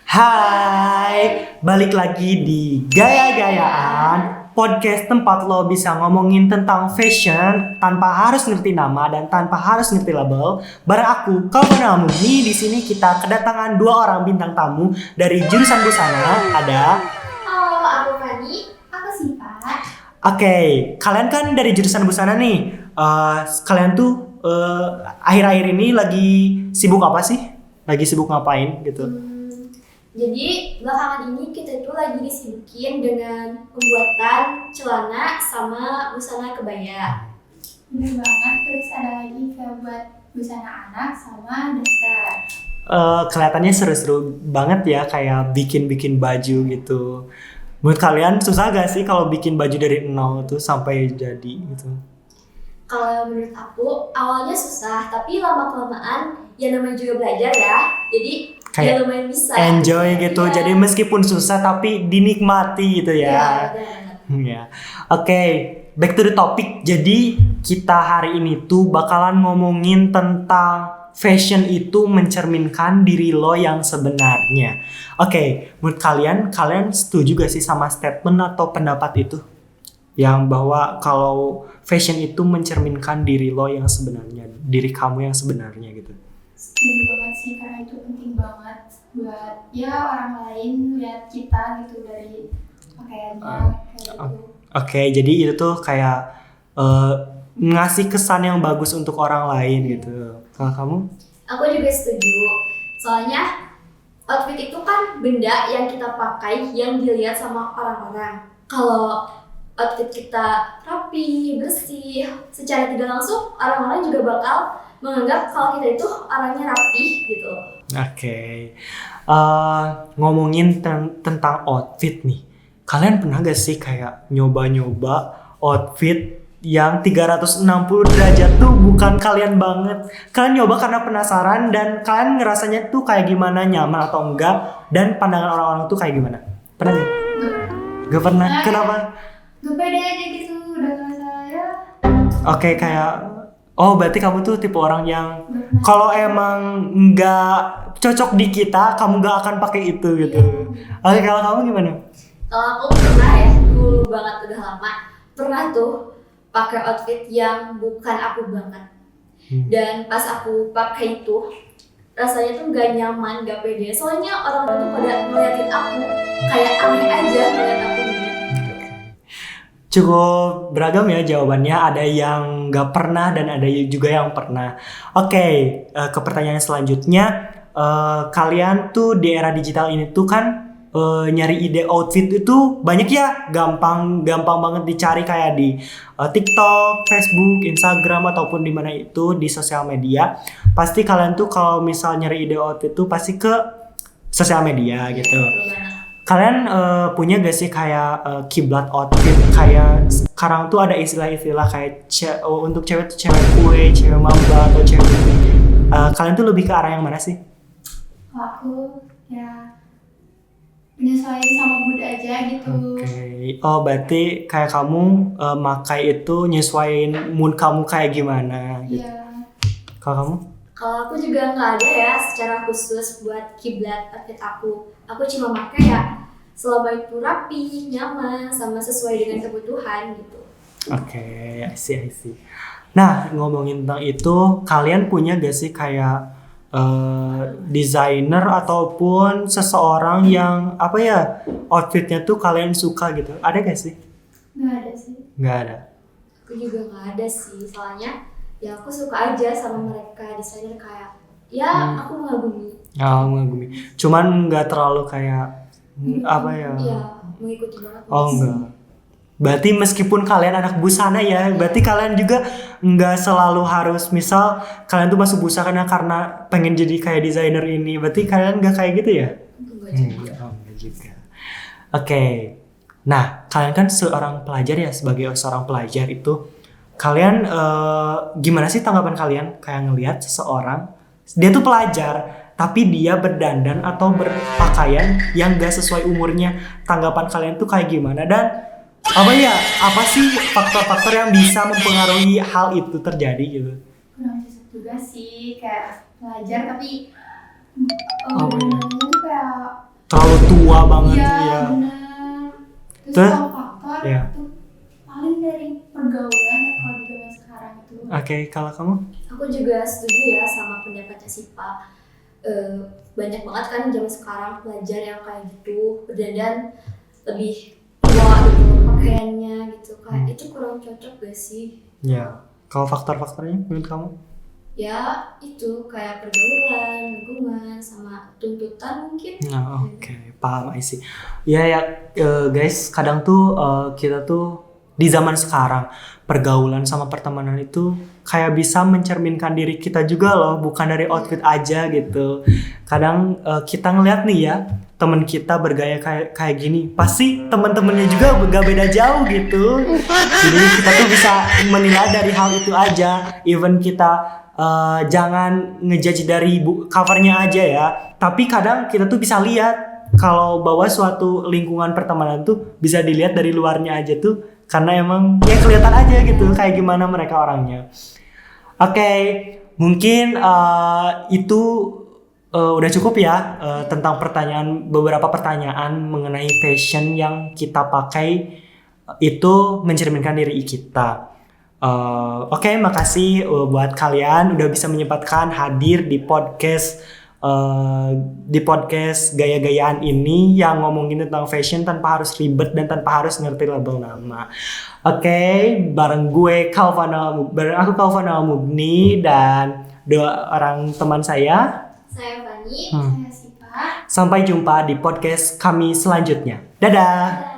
Hai, balik lagi di Gaya-Gayaan, podcast tempat lo bisa ngomongin tentang fashion tanpa harus ngerti nama dan tanpa harus ngerti label. Bareng aku, Kalvana Murni. Di sini kita kedatangan dua orang bintang tamu dari jurusan busana. Ada. Halo, aku Fani. Aku Siva. Oke, kalian kan dari jurusan busana nih. Kalian tuh akhir-akhir ini lagi sibuk apa sih? Lagi sibuk ngapain gitu? Jadi belakangan ini kita itu lagi disibukin dengan pembuatan celana sama busana kebaya. Bener banget, terus ada lagi kayak buat busana anak sama daster. Kelihatannya seru-seru banget ya, kayak bikin-bikin baju gitu. Menurut kalian susah gak sih kalau bikin baju dari nol tuh sampai jadi gitu? Kalau menurut aku awalnya susah, tapi lama-kelamaan ya namanya juga belajar ya. Jadi Kayak ya lumayan bisa. enjoy gitu, Iya. jadi meskipun susah tapi dinikmati gitu Iya, ya. benar. Ya. Oke, back to the topic. Jadi kita hari ini tuh bakalan ngomongin tentang fashion itu mencerminkan diri lo yang sebenarnya. Oke, menurut kalian setuju gak sih sama statement atau pendapat itu? Yang bahwa kalau fashion itu mencerminkan diri lo yang sebenarnya, diri kamu yang sebenarnya gitu. Setuju banget sih, karena itu penting banget buat ya orang lain lihat kita gitu dari pakaiannya kayak gitu. Oke, jadi itu tuh kayak ngasih kesan yang bagus untuk orang lain gitu. Kalau kamu? Aku juga setuju. Soalnya outfit itu kan benda yang kita pakai yang dilihat sama orang-orang. Kalau outfit kita rapi, bersih, secara tidak langsung orang-orang juga bakal menganggap kalau kita itu orangnya rapi gitu. Oke. Ngomongin tentang outfit nih. Kalian pernah gak sih kayak nyoba-nyoba outfit yang 360 derajat tuh bukan kalian banget. Kalian nyoba karena penasaran dan kalian ngerasanya tuh kayak gimana, nyaman atau enggak, dan pandangan orang-orang tuh kayak gimana? Pernah gak? Gak pernah. Kenapa? Gak pede aja gitu, udah ngerasa ya. Oke, kayak berarti kamu tuh tipe orang yang Bener. kalau emang nggak cocok di kita, kamu nggak akan pakai itu gitu. Oke, kalau kamu gimana? Kalau aku pernah ya, dulu banget udah lama, pernah tuh pakai outfit yang bukan aku banget. Dan pas aku pakai itu, rasanya tuh gak nyaman, gak pede. Soalnya orang-orang tuh pada ngeliatin aku kayak aneh aja ngeliat aku nih. Cukup beragam ya jawabannya. Ada yang nggak pernah dan ada juga yang pernah. Oke, ke pertanyaan selanjutnya. Kalian tuh di era digital ini tuh kan nyari ide outfit itu banyak ya, gampang banget dicari kayak di TikTok, Facebook, Instagram ataupun di mana itu di sosial media. Pasti kalian tuh kalau misal nyari ide outfit tuh pasti ke sosial media gitu. Betul banget. Kalian punya gak sih kayak kiblat outfit, kayak sekarang tuh ada istilah-istilah kayak untuk cewek tuh cewek kue, cewek mamba atau cewek kalian tuh lebih ke arah yang mana sih? Kalau aku ya menyesuaikan sama mood aja gitu. Oke. Berarti kayak kamu makai itu nyesuaiin mood kamu kayak gimana gitu. Iya. Kalau kamu? Kalau aku juga nggak ada ya secara khusus buat kiblat outfit aku. Aku cuma pakai ya selama itu rapi, nyaman, sama sesuai dengan kebutuhan gitu. Oke, I see. Nah, ngomongin tentang itu, kalian punya gak sih kayak desainer ataupun seseorang yang apa ya, outfitnya tuh kalian suka gitu? Ada gak sih? Nggak ada sih. Nggak ada. Aku juga nggak ada sih, soalnya ya aku suka aja sama mereka desainer kayak ya aku mengagumi. Mengagumi. Cuman nggak terlalu kayak apa ya? Iya, mengikuti banget. Enggak. Berarti meskipun kalian anak busana ya, berarti kalian juga nggak selalu harus misal kalian tuh masuk busana karena pengen jadi kayak desainer ini. Berarti kalian nggak kayak gitu ya? Enggak juga. Enggak juga. Oke. Nah, kalian kan seorang pelajar ya, sebagai seorang pelajar itu kalian gimana sih tanggapan kalian kayak ngelihat seseorang dia tuh pelajar tapi dia berdandan atau berpakaian yang gak sesuai umurnya. Tanggapan kalian tuh kayak gimana? Dan apa sih faktor-faktor yang bisa mempengaruhi hal itu terjadi gitu? Kurang cocok juga sih, kayak pelajar tapi Oh, iya. itu kayak terlalu tua banget Iya, ya. benar. Terus Terus? kalau faktor Iya. itu paling dari pergaulan ya kalau di zaman sekarang itu. Oke, kalau kamu? Aku juga setuju ya sama pendapatnya Sipa. Banyak banget kan zaman sekarang pelajar yang kayak gitu berdandan lebih tua gitu pakaiannya gitu, kayak itu kurang cocok gak sih? Ya, kalau faktor-faktornya menurut kamu? Ya itu kayak pergaulan, lingkungan, sama tuntutan mungkin. Nah, oke, paham I see. Ya ya, guys, kadang tuh kita tuh di zaman sekarang pergaulan sama pertemanan itu kayak bisa mencerminkan diri kita juga loh, bukan dari outfit aja gitu. Kadang kita ngeliat nih ya, temen kita bergaya kayak gini, pasti teman-temannya juga gak beda jauh gitu. Jadi kita tuh bisa menilai dari hal itu aja. Even kita jangan ngejudge dari covernya aja ya, tapi kadang kita tuh bisa lihat kalau bahwa suatu lingkungan pertemanan tuh bisa dilihat dari luarnya aja tuh, karena emang ya kelihatan aja gitu kayak gimana mereka orangnya. Oke, mungkin itu udah cukup ya tentang beberapa pertanyaan mengenai fashion yang kita pakai itu mencerminkan diri kita. Oke, makasih buat kalian udah bisa menyempatkan hadir di podcast gaya-gayaan ini yang ngomongin tentang fashion tanpa harus ribet dan tanpa harus ngerti label nama. Oke, bareng aku Kalvana Mugni dan dua orang teman saya. Saya Fani. Saya Sipa. Sampai jumpa di podcast kami selanjutnya. Dadah.